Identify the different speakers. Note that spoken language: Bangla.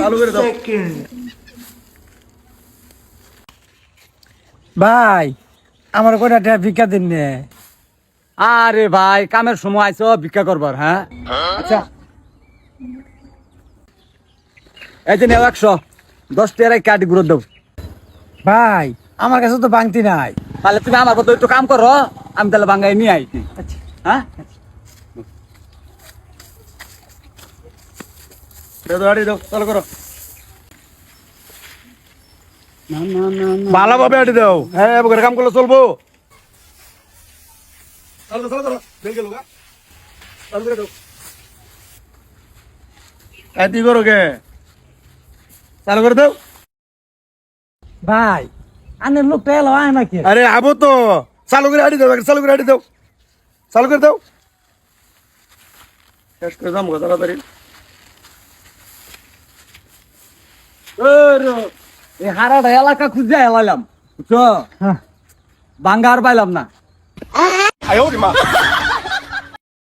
Speaker 1: চালু করে দাও।
Speaker 2: ভাই আমার কয়টা টাকা ভিক্ষা দিন নে।
Speaker 3: আরে ভাই কামের সময় আইছো ভিক্ষা করবার, হ্যাঁ?
Speaker 2: আচ্ছা
Speaker 3: এই যে নেও 110 টাকা কাটি গুঁড়ো দাও।
Speaker 2: ভাই আমার কাছে তো বাংতি নাই।
Speaker 3: তাহলে তুমি আমার কথা একটু কাম করো, আমি তাহলে বাঙ্গাই নিয়ে আইছি।
Speaker 2: আচ্ছা
Speaker 3: হ্যাঁ,
Speaker 1: দাও আড়ি দাও, চালু করো।
Speaker 3: না না না না।
Speaker 1: ভালোভাবে আড়ি দাও। হ্যাঁ এবার কাম করলে চলবো। চালু করো, বেল গেল গা। চালু করে দাও। এতি করো কে? চালু করে দাও।
Speaker 2: ভাই আনের লোকটা এলো আয় নাকি?
Speaker 1: আরে আবো তো, চালু করে আড়ি দাও, চালু করে আড়ি দাও, চালু করে দাও। শেষ করে দাম তাড়াতাড়ি।
Speaker 3: এই হারাটা এলাকা খুঁজে এলাম, বুঝছো?
Speaker 2: হ্যাঁ
Speaker 3: বাঙ্গা আর পাইলাম না।
Speaker 1: আয় ওরে মা।